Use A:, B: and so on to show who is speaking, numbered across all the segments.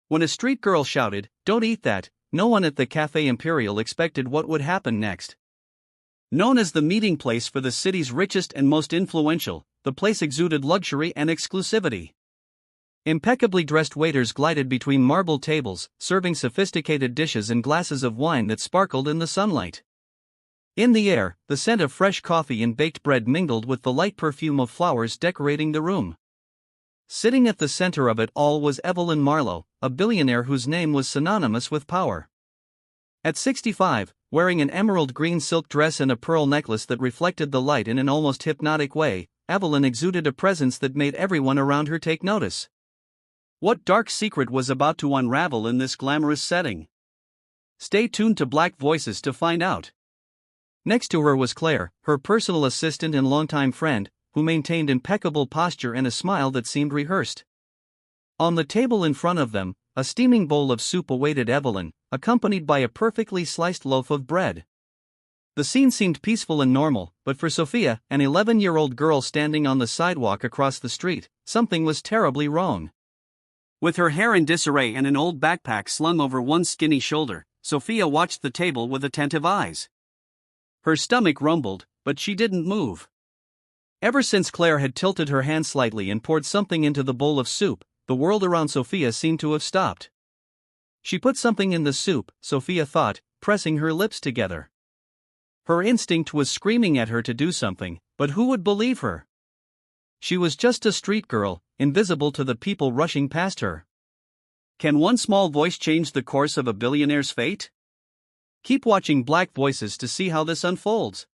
A: When a street girl shouted, "Don't eat that," no one at the Café Imperial expected what would happen next. Known as the meeting place for the city's richest and most influential, the place exuded luxury and exclusivity. Impeccably dressed waiters glided between marble tables, serving sophisticated dishes and glasses of wine that sparkled in the sunlight. In the air, the scent of fresh coffee and baked bread mingled with the light perfume of flowers decorating the room. Sitting at the center of it all was Evelyn Marlowe, a billionaire whose name was synonymous with power. At 65, wearing an emerald green silk dress and a pearl necklace that reflected the light in an almost hypnotic way, Evelyn exuded a presence that made everyone around her take notice. What dark secret was about to unravel in this glamorous setting? Stay tuned to Black Voices to find out. Next to her was Claire, her personal assistant and longtime friend, who maintained impeccable posture and a smile that seemed rehearsed. On the table in front of them, a steaming bowl of soup awaited Evelyn, accompanied by a perfectly sliced loaf of bread. The scene seemed peaceful and normal, but for Sophia, an 11-year-old girl standing on the sidewalk across the street, something was terribly wrong. With her hair in disarray and an old backpack slung over one skinny shoulder, Sophia watched the table with attentive eyes. Her stomach rumbled, but she didn't move. Ever since Claire had tilted her hand slightly and poured something into the bowl of soup, the world around Sophia seemed to have stopped. She put something in the soup, Sophia thought, pressing her lips together. Her instinct was screaming at her to do something, but who would believe her? She was just a street girl, invisible to the people rushing past her. Can one small voice change the course of a billionaire's fate? Keep watching Black Voices to see how this unfolds.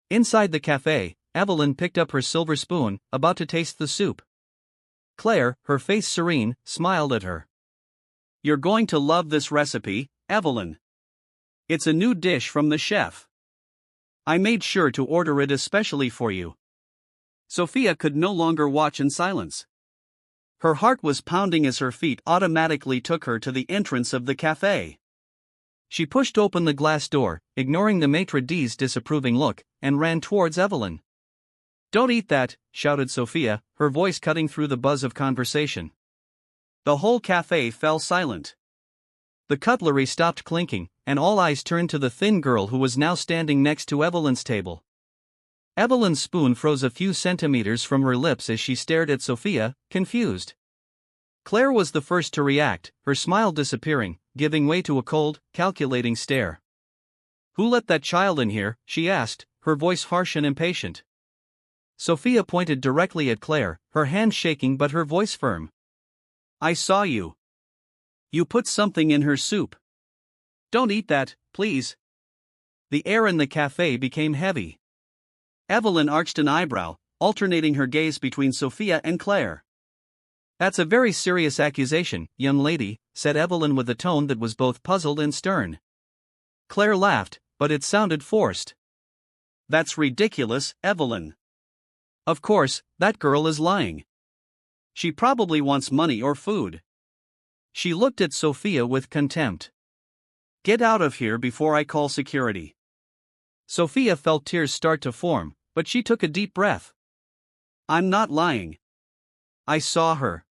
A: Inside the cafe, Evelyn picked up her silver spoon, about to taste the soup. Claire, her face serene, smiled at her. "You're going to love this recipe, Evelyn. It's a new dish from the chef. I made sure to order it especially for you." Sophia could no longer watch in silence. Her heart was pounding as her feet automatically took her to the entrance of the cafe. She pushed open the glass door, ignoring the maitre d's disapproving look, and ran towards Evelyn. "Don't eat that," shouted Sophia, her voice cutting through the buzz of conversation. The whole cafe fell silent. The cutlery stopped clinking, and all eyes turned to the thin girl who was now standing next to Evelyn's table. Evelyn's spoon froze a few centimeters from her lips as she stared at Sophia, confused. Claire was the first to react, her smile disappearing, giving way to a cold, calculating stare. "Who let that child in here?" she asked, her voice harsh and impatient. Sophia pointed directly at Claire, her hand shaking but her voice firm. "I saw you. You put something in her soup. Don't eat that, please." The air in the cafe became heavy. Evelyn arched an eyebrow, alternating her gaze between Sophia and Claire. "That's a very serious accusation, young lady," said Evelyn with a tone that was both puzzled and stern. Claire laughed, but it sounded forced. "That's ridiculous, Evelyn. Of course, that girl is lying. She probably wants money or food." She looked at Sophia with contempt. "Get out of here before I call security." Sophia felt tears start to form, but she took a deep breath. "I'm not lying. I saw her.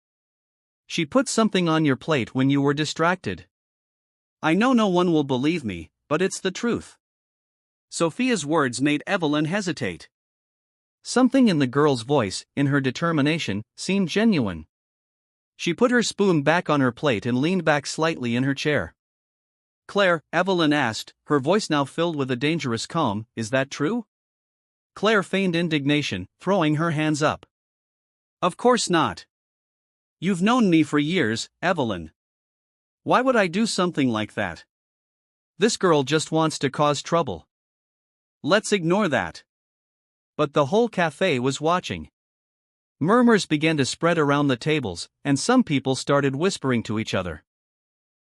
A: She put something on your plate when you were distracted. I know no one will believe me, but it's the truth." Sophia's words made Evelyn hesitate. Something in the girl's voice, in her determination, seemed genuine. She put her spoon back on her plate and leaned back slightly in her chair. "Claire," Evelyn asked, her voice now filled with a dangerous calm, "is that true?" Claire feigned indignation, throwing her hands up. "Of course not. You've known me for years, Evelyn. Why would I do something like that? This girl just wants to cause trouble. Let's ignore that." But the whole cafe was watching. Murmurs began to spread around the tables, and some people started whispering to each other.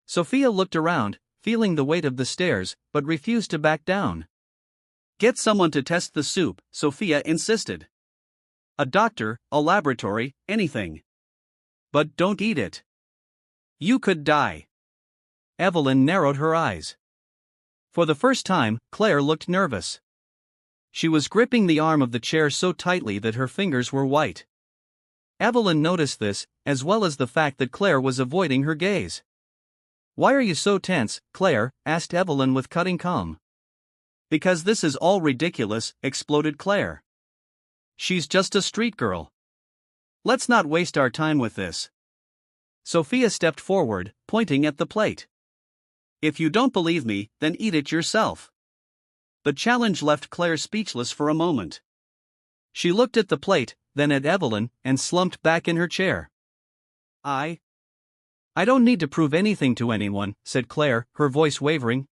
A: Sophia looked around, feeling the weight of the stares, but refused to back down. "Get someone to test the soup," Sophia insisted. "A doctor, a laboratory, anything. But don't eat it. You could die." Evelyn narrowed her eyes. For the first time, Claire looked nervous. She was gripping the arm of the chair so tightly that her fingers were white. Evelyn noticed this, as well as the fact that Claire was avoiding her gaze. "Why are you so tense, Claire?" asked Evelyn with cutting calm. "Because this is all ridiculous," exploded Claire. "She's just a street girl. Let's not waste our time with this." Sophia stepped forward, pointing at the plate. "If you don't believe me, then eat it yourself." The challenge left Claire speechless for a moment. She looked at the plate, then at Evelyn, and slumped back in her chair. I don't need to prove anything to anyone," said Claire, her voice wavering.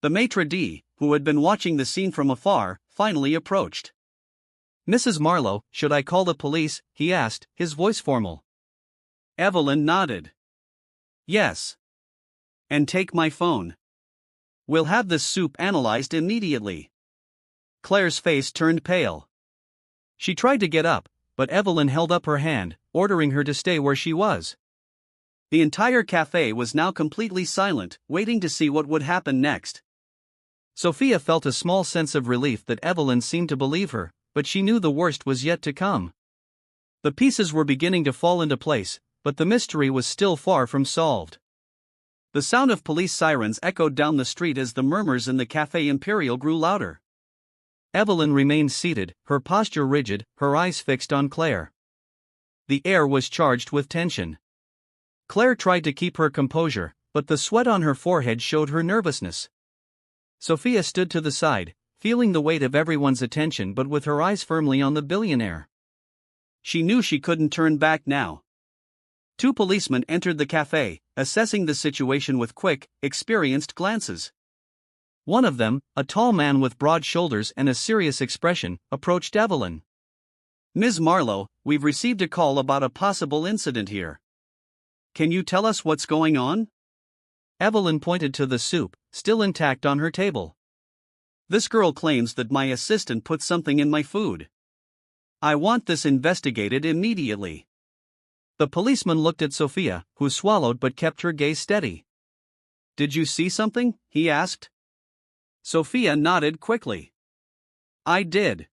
A: The maitre d', who had been watching the scene from afar, finally approached. "Mrs. Marlowe, should I call the police?" he asked, his voice formal. Evelyn nodded. "Yes. And take my phone. We'll have this soup analyzed immediately." Claire's face turned pale. She tried to get up, but Evelyn held up her hand, ordering her to stay where she was. The entire cafe was now completely silent, waiting to see what would happen next. Sophia felt a small sense of relief that Evelyn seemed to believe her, but she knew the worst was yet to come. The pieces were beginning to fall into place, but the mystery was still far from solved. The sound of police sirens echoed down the street as the murmurs in the Café Imperial grew louder. Evelyn remained seated, her posture rigid, her eyes fixed on Claire. The air was charged with tension. Claire tried to keep her composure, but the sweat on her forehead showed her nervousness. Sophia stood to the side, feeling the weight of everyone's attention but with her eyes firmly on the billionaire. She knew she couldn't turn back now. Two policemen entered the cafe, assessing the situation with quick, experienced glances. One of them, a tall man with broad shoulders and a serious expression, approached Evelyn. "Ms. Marlowe, we've received a call about a possible incident here. Can you tell us what's going on?" Evelyn pointed to the soup, still intact on her table. "This girl claims that my assistant put something in my food. I want this investigated immediately." The policeman looked at Sophia, who swallowed but kept her gaze steady. "Did you see something?" he asked. Sophia nodded quickly. "I did.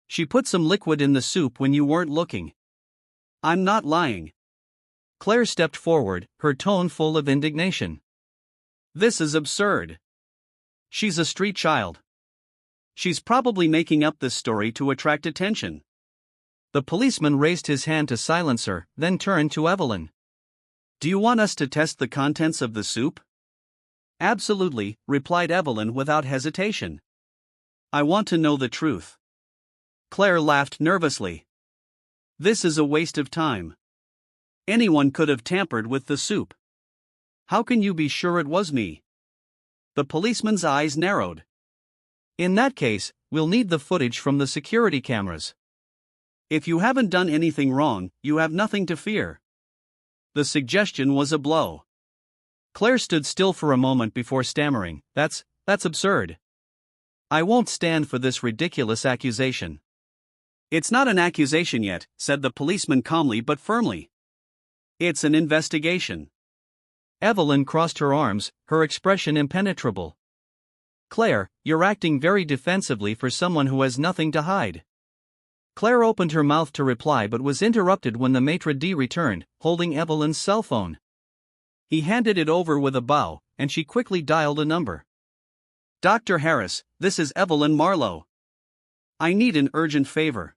A: She put some liquid in the soup when you weren't looking. I'm not lying." Claire stepped forward, her tone full of indignation. "This is absurd. She's a street child. She's probably making up this story to attract attention." The policeman raised his hand to silence her, then turned to Evelyn. "Do you want us to test the contents of the soup?" "Absolutely," replied Evelyn without hesitation. "I want to know the truth." Claire laughed nervously. "This is a waste of time. Anyone could have tampered with the soup. How can you be sure it was me?" The policeman's eyes narrowed. "In that case, we'll need the footage from the security cameras." "If you haven't done anything wrong, you have nothing to fear." The suggestion was a blow. Claire stood still for a moment before stammering, That's absurd. I won't stand for this ridiculous accusation." "It's not an accusation yet," said the policeman calmly but firmly. "It's an investigation." Evelyn crossed her arms, her expression impenetrable. "Claire, you're acting very defensively for someone who has nothing to hide." Claire opened her mouth to reply but was interrupted when the maitre d' returned, holding Evelyn's cell phone. He handed it over with a bow, and she quickly dialed a number. "Dr. Harris, this is Evelyn Marlowe. I need an urgent favor.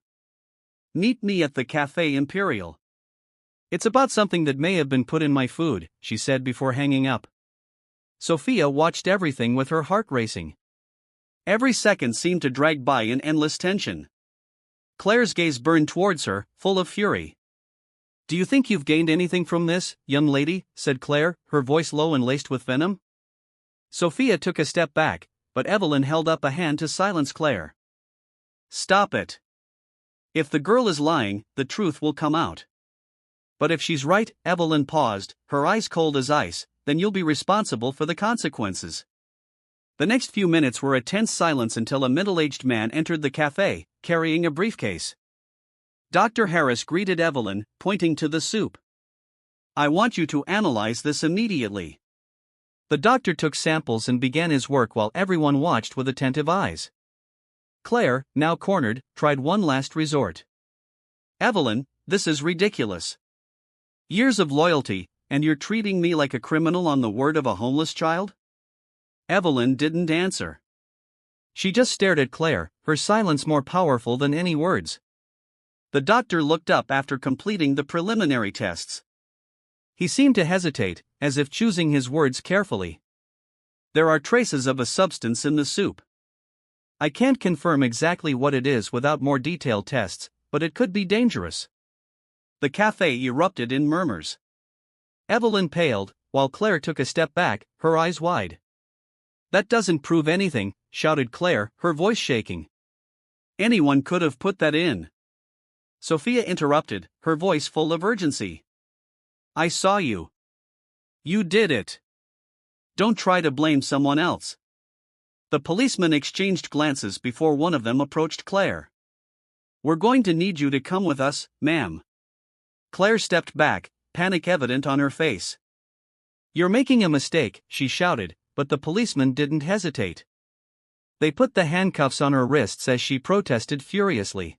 A: Meet me at the Café Imperial." "It's about something that may have been put in my food," she said before hanging up. Sophia watched everything with her heart racing. Every second seemed to drag by in endless tension. Claire's gaze burned towards her, full of fury. "Do you think you've gained anything from this, young lady?" said Claire, her voice low and laced with venom. Sophia took a step back, but Evelyn held up a hand to silence Claire. "Stop it. If the girl is lying, the truth will come out. But if she's right," Evelyn paused, her eyes cold as ice, "then you'll be responsible for the consequences." The next few minutes were a tense silence until a middle-aged man entered the cafe, carrying a briefcase. Dr. Harris greeted Evelyn, pointing to the soup. "I want you to analyze this immediately." The doctor took samples and began his work while everyone watched with attentive eyes. Claire, now cornered, tried one last resort. "Evelyn, this is ridiculous. Years of loyalty, and you're treating me like a criminal on the word of a homeless child? Evelyn didn't answer. She just stared at Claire, her silence more powerful than any words. The doctor looked up after completing the preliminary tests. He seemed to hesitate, as if choosing his words carefully. There are traces of a substance in the soup. I can't confirm exactly what it is without more detailed tests, but it could be dangerous. The cafe erupted in murmurs. Evelyn paled, while Claire took a step back, her eyes wide. That doesn't prove anything, shouted Claire, her voice shaking. Anyone could have put that in. Sophia interrupted, her voice full of urgency. I saw you. You did it. Don't try to blame someone else. The policemen exchanged glances before one of them approached Claire. We're going to need you to come with us, ma'am. Claire stepped back, panic evident on her face. You're making a mistake, she shouted, but the policeman didn't hesitate. They put the handcuffs on her wrists as she protested furiously.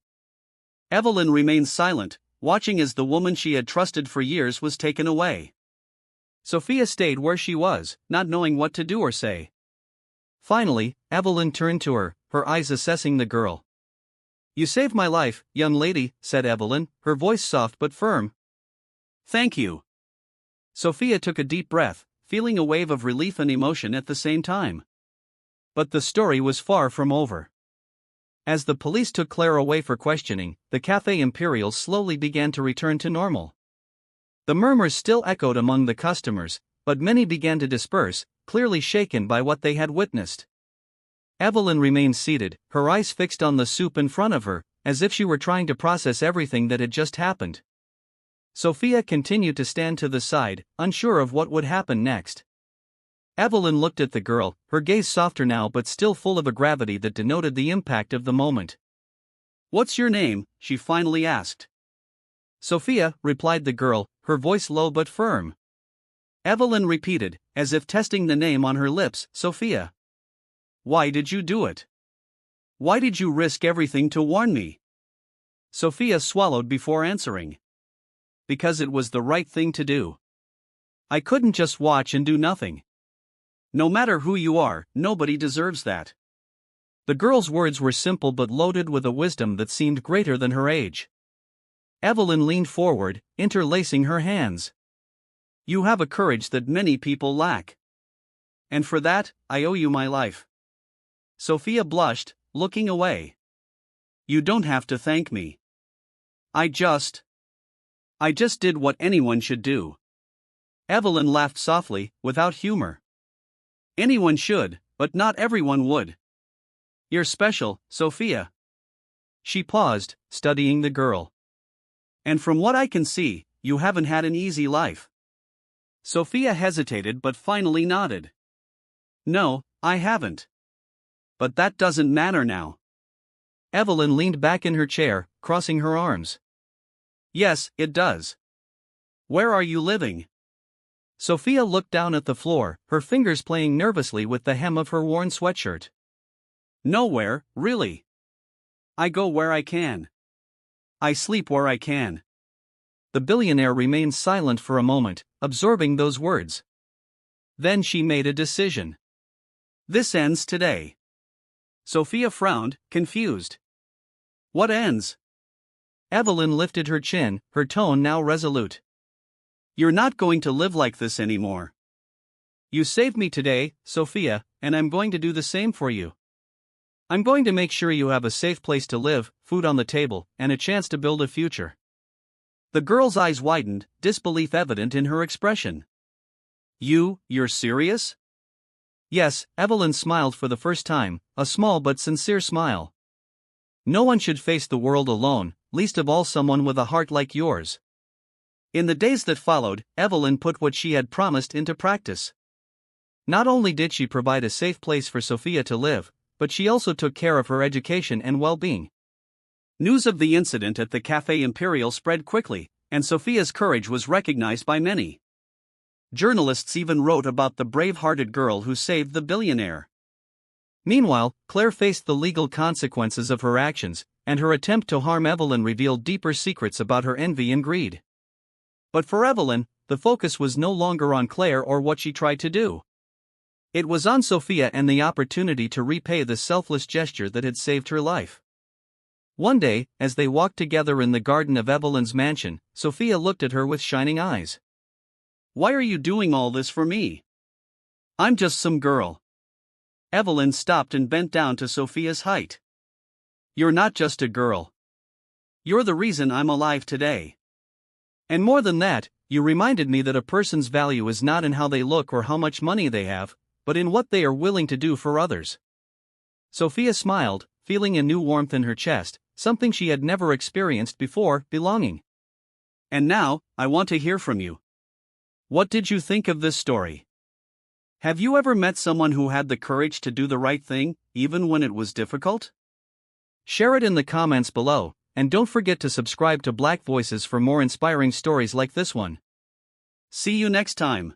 A: Evelyn remained silent, watching as the woman she had trusted for years was taken away. Sophia stayed where she was, not knowing what to do or say. Finally, Evelyn turned to her, her eyes assessing the girl. You saved my life, young lady, said Evelyn, her voice soft but firm. Thank you. Sophia took a deep breath, feeling a wave of relief and emotion at the same time. But the story was far from over. As the police took Claire away for questioning, the Café Impérial slowly began to return to normal. The murmurs still echoed among the customers, but many began to disperse, clearly shaken by what they had witnessed. Evelyn remained seated, her eyes fixed on the soup in front of her, as if she were trying to process everything that had just happened. Sophia continued to stand to the side, unsure of what would happen next. Evelyn looked at the girl, her gaze softer now but still full of a gravity that denoted the impact of the moment. What's your name? She finally asked. Sophia, replied the girl, her voice low but firm. Evelyn repeated, as if testing the name on her lips, Sophia. Why did you do it? Why did you risk everything to warn me? Sophia swallowed before answering. Because it was the right thing to do. I couldn't just watch and do nothing. No matter who you are, nobody deserves that. The girl's words were simple but loaded with a wisdom that seemed greater than her age. Evelyn leaned forward, interlacing her hands. You have a courage that many people lack. And for that, I owe you my life. Sophia blushed, looking away. You don't have to thank me. I just did what anyone should do. Evelyn laughed softly, without humor. Anyone should, but not everyone would. You're special, Sophia. She paused, studying the girl. And from what I can see, you haven't had an easy life. Sophia hesitated but finally nodded. No, I haven't. But that doesn't matter now. Evelyn leaned back in her chair, crossing her arms. Yes, it does. Where are you living? Sophia looked down at the floor, her fingers playing nervously with the hem of her worn sweatshirt. Nowhere, really. I go where I can. I sleep where I can. The billionaire remained silent for a moment, absorbing those words. Then she made a decision. This ends today. Sophia frowned, confused. What ends? Evelyn lifted her chin, her tone now resolute. You're not going to live like this anymore. You saved me today, Sophia, and I'm going to do the same for you. I'm going to make sure you have a safe place to live, food on the table, and a chance to build a future. The girl's eyes widened, disbelief evident in her expression. You're serious? Yes, Evelyn smiled for the first time, a small but sincere smile. No one should face the world alone, least of all someone with a heart like yours. In the days that followed, Evelyn put what she had promised into practice. Not only did she provide a safe place for Sophia to live, but she also took care of her education and well-being. News of the incident at the Café Impérial spread quickly, and Sophia's courage was recognized by many. Journalists even wrote about the brave-hearted girl who saved the billionaire. Meanwhile, Claire faced the legal consequences of her actions, and her attempt to harm Evelyn revealed deeper secrets about her envy and greed. But for Evelyn, the focus was no longer on Claire or what she tried to do. It was on Sophia and the opportunity to repay the selfless gesture that had saved her life. One day, as they walked together in the garden of Evelyn's mansion, Sophia looked at her with shining eyes. "Why are you doing all this for me? I'm just some girl." Evelyn stopped and bent down to Sophia's height. "You're not just a girl. You're the reason I'm alive today. And more than that, you reminded me that a person's value is not in how they look or how much money they have, but in what they are willing to do for others." Sophia smiled, feeling a new warmth in her chest, something she had never experienced before: belonging. "And now, I want to hear from you. What did you think of this story? Have you ever met someone who had the courage to do the right thing, even when it was difficult? Share it in the comments below, and don't forget to subscribe to Black Voices for more inspiring stories like this one. See you next time.